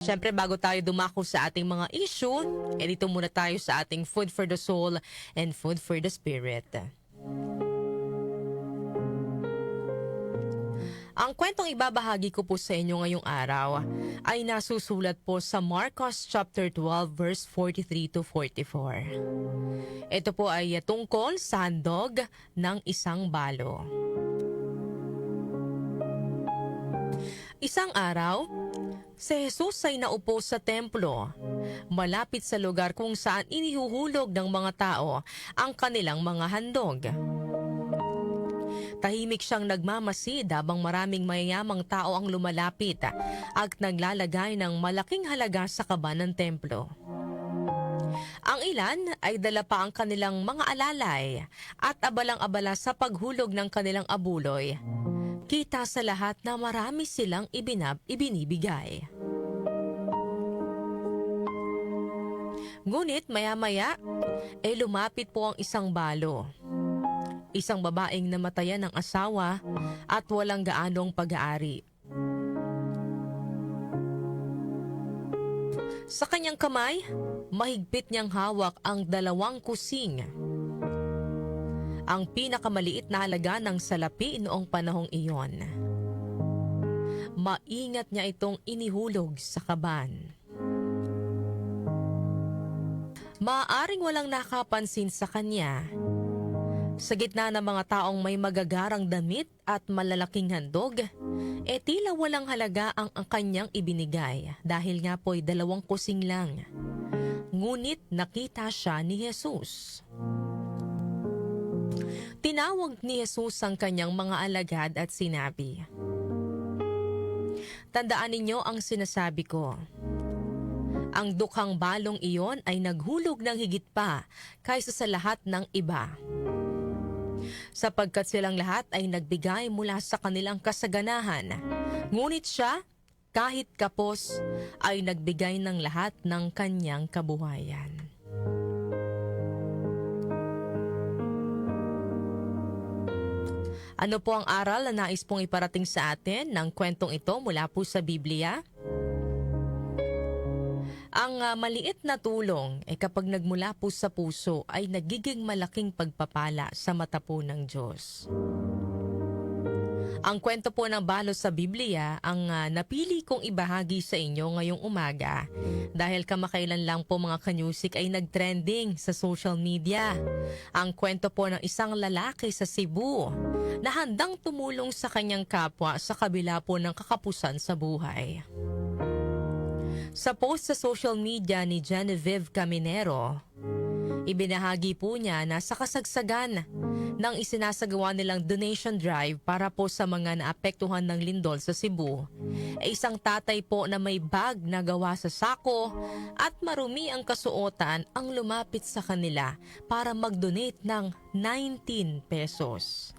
Siyempre, bago tayo dumako sa ating mga issue, dito muna tayo sa ating food for the soul and food for the spirit. Ang kwentong ibabahagi ko po sa inyo ngayong araw ay nasusulat po sa Marcos chapter 12 verse 43 to 44. Ito po ay tungkol sa handog ng isang balo. Isang araw, si Jesus ay naupo sa templo, malapit sa lugar kung saan inihuhulog ng mga tao ang kanilang mga handog. Tahimik siyang nagmamasid habang maraming mayayamang tao ang lumalapit at naglalagay ng malaking halaga sa kaba ng templo. Ang ilan ay dala pa ang kanilang mga alalay at abalang-abala sa paghulog ng kanilang abuloy. Kita sa lahat na marami silang ibinibigay. Ngunit maya-maya, lumapit po ang isang balo. Isang babaeng namatayan ng asawa at walang gaanong pag-aari. Sa kanyang kamay, mahigpit niyang hawak ang 2 kusing. Ang pinakamaliit na halaga ng salapi noong panahong iyon. Maingat niya itong inihulog sa kaban. Maaaring walang nakapansin sa kanya. Sa gitna ng mga taong may magagarang damit at malalaking handog, tila walang halaga ang kanyang ibinigay dahil nga po'y 2 kusing lang. Ngunit nakita siya ni Jesus. Tinawag ni Jesus ang kanyang mga alagad at sinabi, "Tandaan ninyo ang sinasabi ko. Ang dukhang balong iyon ay naghulog ng higit pa kaysa sa lahat ng iba. Sapagkat silang lahat ay nagbigay mula sa kanilang kasaganahan. Ngunit siya, kahit kapos, ay nagbigay ng lahat ng kanyang kabuhayan." Ano po ang aral na nais pong iparating sa atin ng kwentong ito mula po sa Biblia? Ang maliit na tulong kapag nagmula po sa puso ay nagiging malaking pagpapala sa mata po ng Diyos. Ang kwento po ng balo sa Biblia ang napili kong ibahagi sa inyo ngayong umaga dahil kamakailan lang po mga kanyusik ay nagtrending sa social media. Ang kwento po ng isang lalaki sa Cebu na handang tumulong sa kanyang kapwa sa kabila po ng kakapusan sa buhay. Sa post sa social media ni Genevieve Caminero, ibinahagi po niya na sa kasagsagan ng isinasagawa nilang donation drive para po sa mga naapektuhan ng lindol sa Cebu, isang tatay po na may bag na gawa sa sako at marumi ang kasuotan ang lumapit sa kanila para mag-donate ng 19 pesos.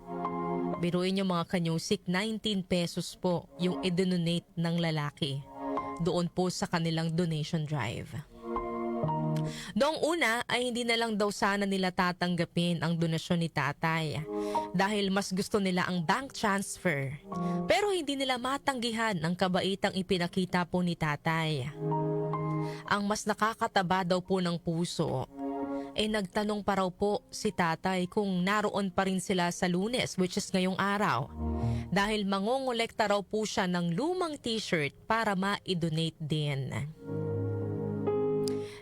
Biruin niyo mga kanyusik, 19 pesos po yung i-donate ng lalaki doon po sa kanilang donation drive. Noong una ay hindi na lang daw sana nila tatanggapin ang donasyon ni tatay dahil mas gusto nila ang bank transfer. Pero hindi nila matanggihan ang kabaitang ipinakita po ni tatay. Ang mas nakakataba daw po ng puso, nagtanong pa raw po si tatay kung naroon pa rin sila sa Lunes, which is ngayong araw, dahil mangongolekta raw po siya ng lumang t-shirt para ma-donate din.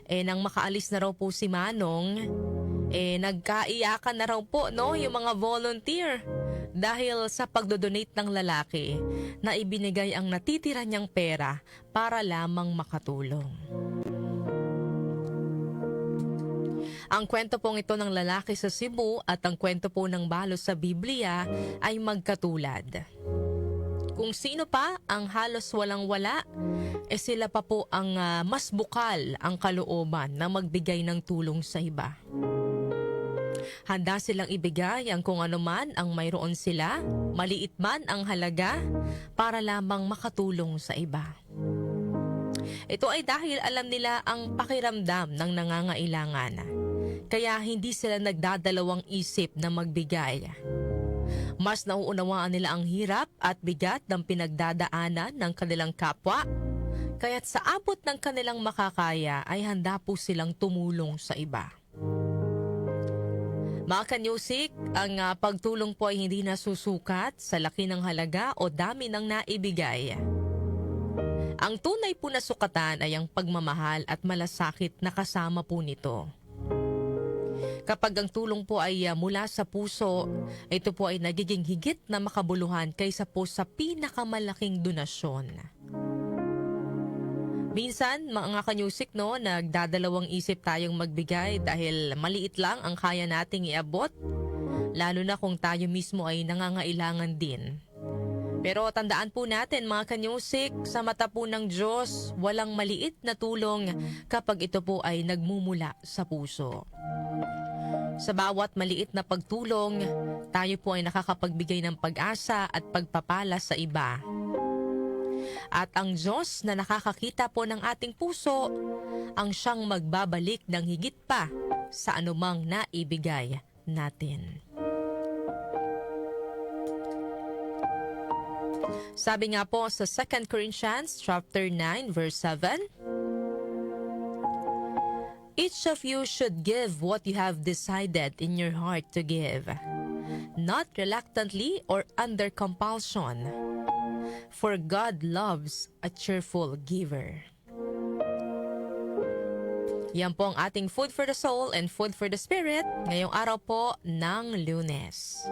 Nang makaalis na raw po si Manong, nagkaiyakan na raw po yung mga volunteer dahil sa pagdodonate ng lalaki na ibinigay ang natitira niyang pera para lamang makatulong. Ang kwento pong ito ng lalaki sa Cebu at ang kwento po ng balo sa Biblia ay magkatulad. Kung sino pa ang halos walang-wala, sila pa po ang mas bukal ang kalooban na magbigay ng tulong sa iba. Handa silang ibigay ang kung ano man ang mayroon sila, maliit man ang halaga, para lamang makatulong sa iba. Ito ay dahil alam nila ang pakiramdam ng nangangailangan. Kaya hindi sila nagdadalawang isip na magbigay. Mas nauunawaan nila ang hirap at bigat ng pinagdadaanan ng kanilang kapwa Kaya't sa abot ng kanilang makakaya ay handa po silang tumulong sa iba. Mga kanyusik, ang pagtulong po ay hindi nasusukat sa laki ng halaga o dami ng naibigay. Ang tunay po na sukatan ay ang pagmamahal at malasakit na kasama po nito. Kapag ang tulong po ay mula sa puso, ito po ay nagiging higit na makabuluhan kaysa po sa pinakamalaking donasyon. Minsan, mga kanyusik, nagdadalawang isip tayong magbigay dahil maliit lang ang kaya nating iabot, lalo na kung tayo mismo ay nangangailangan din. Pero tandaan po natin mga kanyusik, sa mata po ng Diyos, walang maliit na tulong kapag ito po ay nagmumula sa puso. Sa bawat maliit na pagtulong, tayo po ay nakakapagbigay ng pag-asa at pagpapala sa iba. At ang Diyos na nakakakita po ng ating puso, ang siyang magbabalik ng higit pa sa anumang naibigay natin. Sabi nga po sa 2 Corinthians chapter 9 verse 7, each of you should give what you have decided in your heart to give, not reluctantly or under compulsion, for God loves a cheerful giver. Yan po ang ating food for the soul and food for the spirit ngayong araw po ng Lunes.